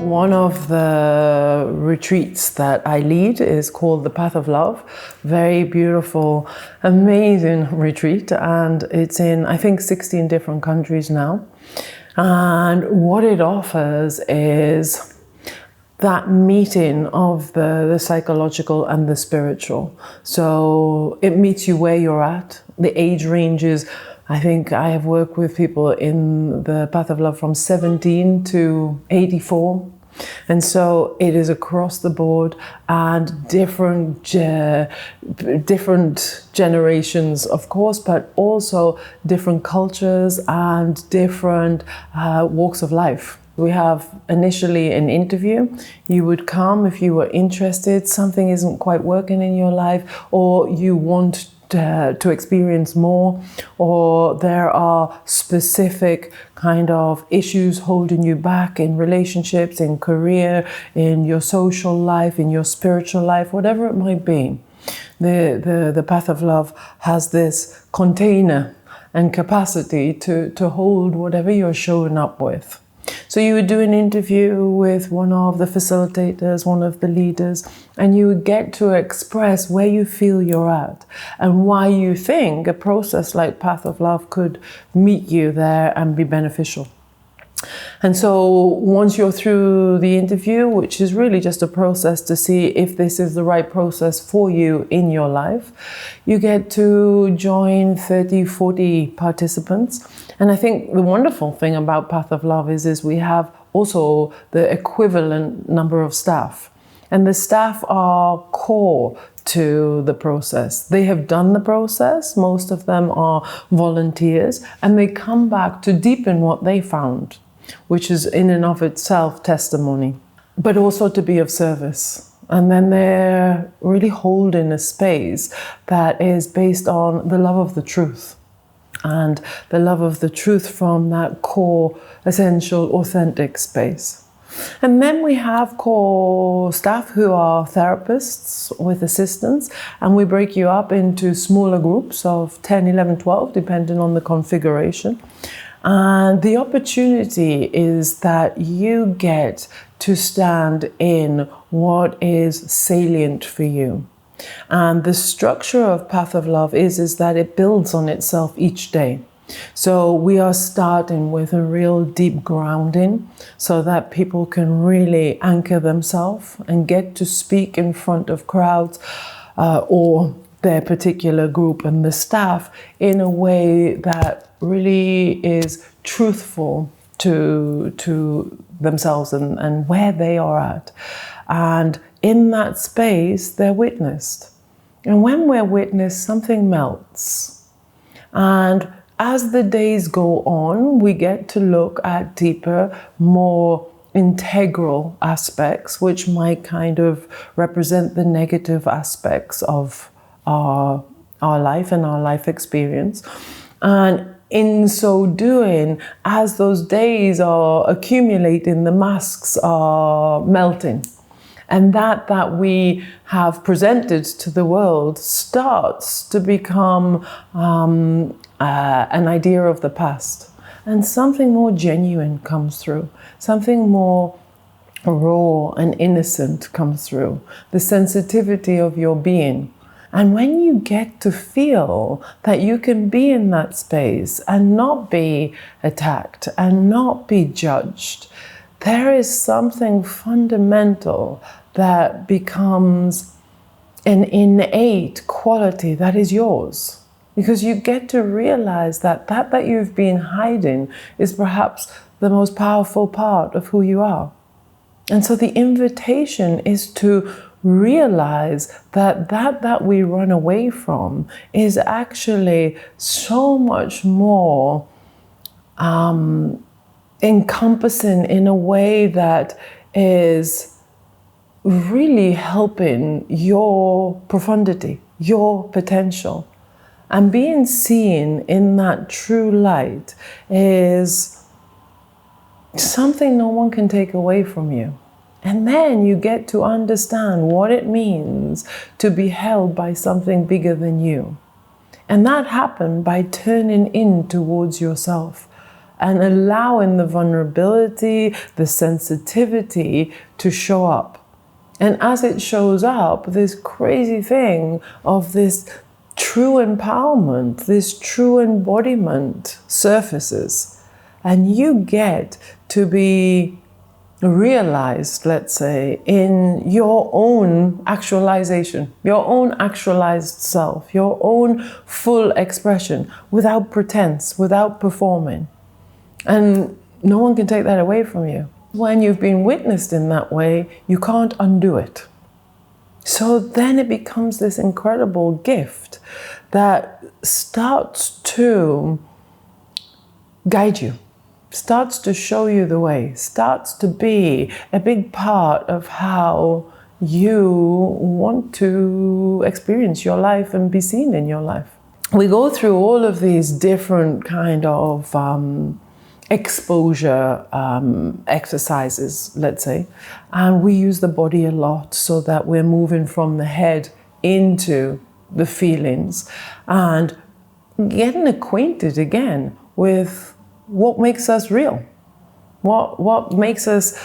One of the retreats that I lead is called the Path of Love. Very beautiful, amazing retreat, and it's in, I think, 16 different countries now. And what it offers is that meeting of the psychological and the spiritual. So it meets you where you're at. The age ranges, I think I have worked with people in the Path of Love from 17 to 84. And so it is across the board, and different generations, of course, but also different cultures and different walks of life. We have initially an interview. You would come if you were interested, something isn't quite working in your life, or you want to experience more, or there are specific kind of issues holding you back in relationships, in career, in your social life, in your spiritual life, whatever it might be. The Path of Love has this container and capacity to hold whatever you're showing up with. So you would do an interview with one of the facilitators, one of the leaders, and you would get to express where you feel you're at and why you think a process like Path of Love could meet you there and be beneficial. And so once you're through the interview, which is really just a process to see if this is the right process for you in your life, you get to join 30, 40 participants. And I think the wonderful thing about Path of Love is we have also the equivalent number of staff. And the staff are core to the process. They have done the process. Most of them are volunteers, and they come back to deepen what they found, which is in and of itself testimony, but also to be of service. And then they're really holding a space that is based on the love of the truth, and the love of the truth from that core, essential, authentic space. And then we have core staff who are therapists with assistants, and we break you up into smaller groups of 10, 11, 12, depending on the configuration. And the opportunity is that you get to stand in what is salient for you. And the structure of Path of Love is that it builds on itself each day. So we are starting with a real deep grounding so that people can really anchor themselves and get to speak in front of crowds or their particular group and the staff in a way that really is truthful to themselves and where they are at. And in that space, they're witnessed. And when we're witnessed, something melts. And as the days go on, we get to look at deeper, more integral aspects, which might kind of represent the negative aspects of our life and our life experience. And in so doing, as those days are accumulating, the masks are melting. And that we have presented to the world starts to become an idea of the past. And something more genuine comes through. Something more raw and innocent comes through. The sensitivity of your being. And when you get to feel that you can be in that space and not be attacked and not be judged, there is something fundamental that becomes an innate quality that is yours. Because you get to realize that you've been hiding is perhaps the most powerful part of who you are. And so the invitation is to realize that we run away from is actually so much more encompassing in a way that is really helping your profundity, your potential. And being seen in that true light is something no one can take away from you. And then you get to understand what it means to be held by something bigger than you. And that happened by turning in towards yourself and allowing the vulnerability, the sensitivity to show up. And as it shows up, this crazy thing of this true empowerment, this true embodiment surfaces. And you get to be realized, let's say, in your own actualization, your own actualized self, your own full expression, without pretense, without performing. And no one can take that away from you. When you've been witnessed in that way, you can't undo it. So then it becomes this incredible gift that starts to guide you, starts to show you the way, starts to be a big part of how you want to experience your life and be seen in your life. We go through all of these different kind of exposure exercises, let's say, and we use the body a lot so that we're moving from the head into the feelings and getting acquainted again with what makes us real, what makes us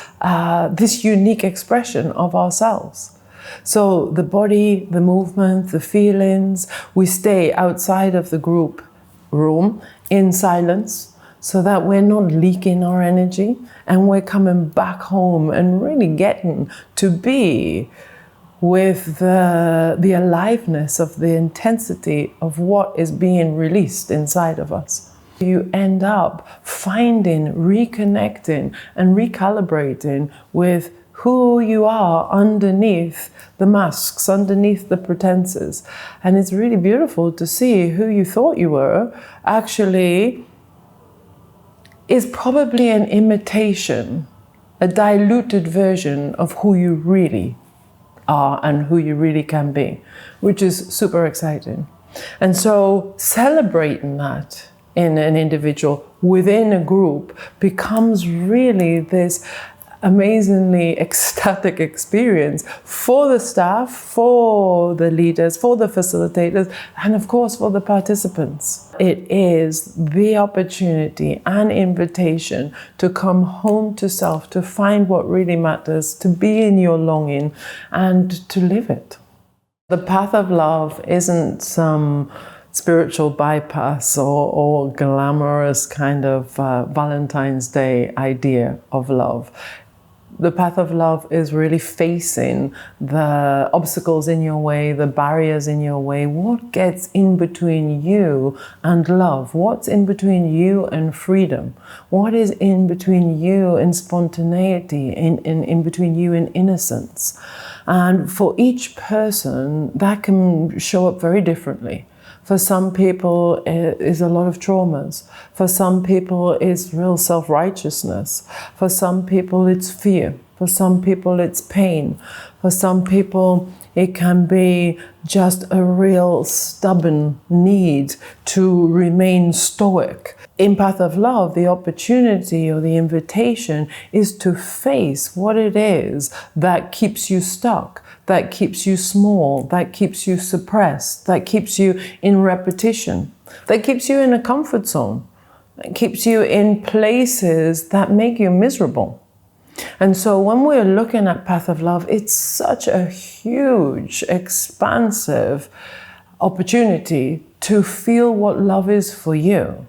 this unique expression of ourselves. So the body, the movement, the feelings, we stay outside of the group room in silence, so that we're not leaking our energy and we're coming back home and really getting to be with the aliveness of the intensity of what is being released inside of us. You end up finding, reconnecting and recalibrating with who you are underneath the masks, underneath the pretenses. And it's really beautiful to see who you thought you were actually is probably an imitation, a diluted version of who you really are and who you really can be, which is super exciting. And so celebrating that in an individual within a group becomes really this amazingly ecstatic experience for the staff, for the leaders, for the facilitators, and of course for the participants. It is the opportunity and invitation to come home to self, to find what really matters, to be in your longing and to live it. The path of love isn't some spiritual bypass or glamorous kind of Valentine's Day idea of love. The path of love is really facing the obstacles in your way, the barriers in your way. What gets in between you and love? What's in between you and freedom? What is in between you and spontaneity, in between you and innocence? And for each person, that can show up very differently. For some people, it is a lot of traumas. For some people, it's real self-righteousness. For some people, it's fear. For some people, it's pain. For some people, it can be just a real stubborn need to remain stoic. In Path of Love, the opportunity or the invitation is to face what it is that keeps you stuck, that keeps you small, that keeps you suppressed, that keeps you in repetition, that keeps you in a comfort zone, that keeps you in places that make you miserable. And so when we're looking at Path of Love, it's such a huge, expansive opportunity to feel what love is for you.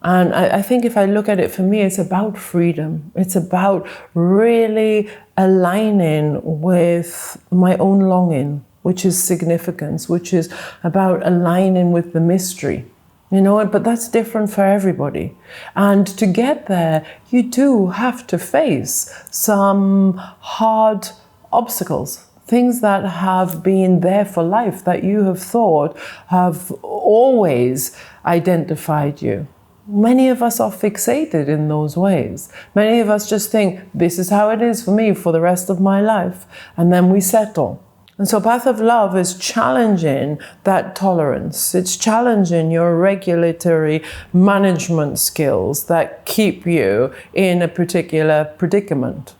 And I think if I look at it, for me, it's about freedom. It's about really aligning with my own longing, which is significance, which is about aligning with the mystery. You know, but that's different for everybody. And to get there, you do have to face some hard obstacles, things that have been there for life, that you have thought have always identified you. Many of us are fixated in those ways. Many of us just think, this is how it is for me for the rest of my life. And then we settle. And so Path of Love is challenging that tolerance. It's challenging your regulatory management skills that keep you in a particular predicament.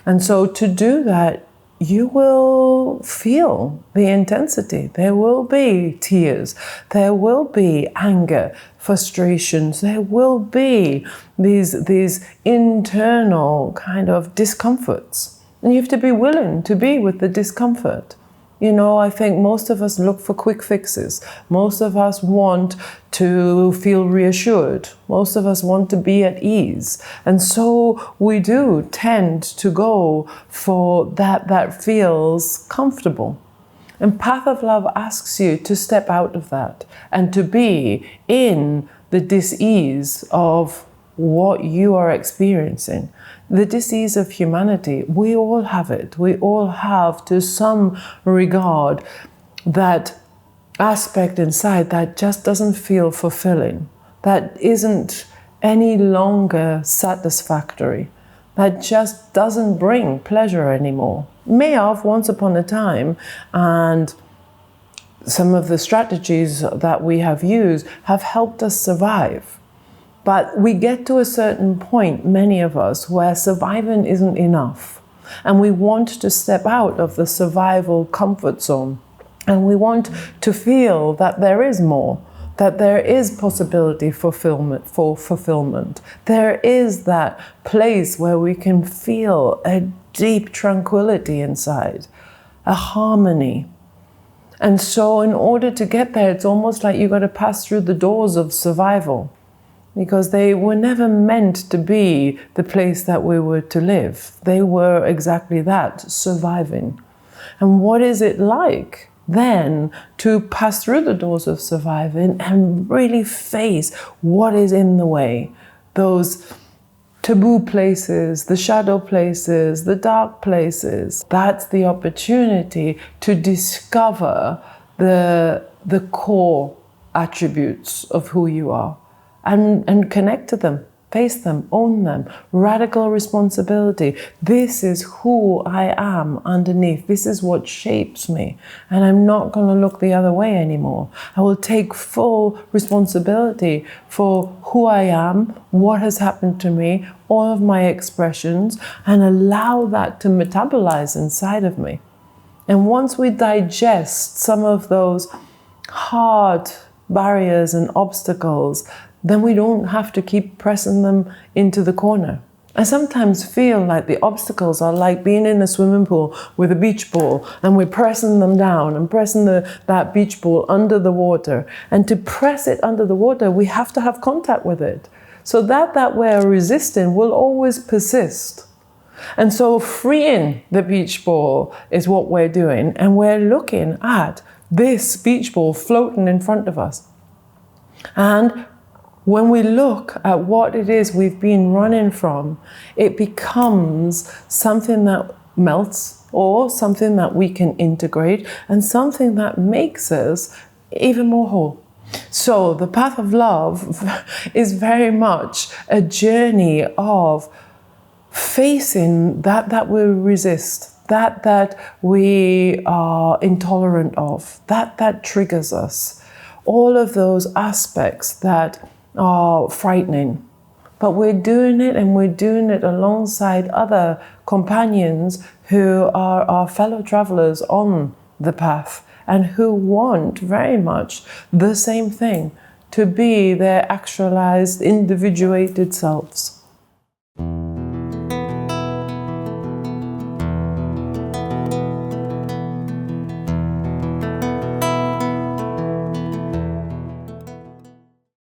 And so to do that, you will feel the intensity. There will be tears. There will be anger, frustrations. There will be these internal kind of discomforts. And you have to be willing to be with the discomfort. You know, I think most of us look for quick fixes. Most of us want to feel reassured. Most of us want to be at ease. And so we do tend to go for that feels comfortable. And Path of Love asks you to step out of that and to be in the dis-ease of what you are experiencing. The dis-ease of humanity, we all have it. We all have, to some regard, that aspect inside that just doesn't feel fulfilling, that isn't any longer satisfactory, that just doesn't bring pleasure anymore. May have once upon a time, and some of the strategies that we have used have helped us survive. But we get to a certain point, many of us, where surviving isn't enough. And we want to step out of the survival comfort zone. And we want to feel that there is more, that there is possibility for fulfillment. There is that place where we can feel a deep tranquility inside, a harmony. And so in order to get there, it's almost like you've got to pass through the doors of survival, because they were never meant to be the place that we were to live. They were exactly that, surviving. And what is it like then to pass through the doors of surviving and really face what is in the way? Those taboo places, the shadow places, the dark places. That's the opportunity to discover the core attributes of who you are. And connect to them, face them, own them. Radical responsibility. This is who I am underneath. This is what shapes me. And I'm not going to look the other way anymore. I will take full responsibility for who I am, what has happened to me, all of my expressions, and allow that to metabolize inside of me. And once we digest some of those hard barriers and obstacles, then we don't have to keep pressing them into the corner. I sometimes feel like the obstacles are like being in a swimming pool with a beach ball, and we're pressing them down and pressing that beach ball under the water. And to press it under the water, we have to have contact with it. So that we're resisting will always persist. And so freeing the beach ball is what we're doing. And we're looking at this beach ball floating in front of us. And when we look at what it is we've been running from, it becomes something that melts, or something that we can integrate, and something that makes us even more whole. So the Path of Love is very much a journey of facing that we resist, that we are intolerant of, that triggers us. All of those aspects that are frightening. But we're doing it, and we're doing it alongside other companions who are our fellow travelers on the path, and who want very much the same thing, to be their actualized, individuated selves.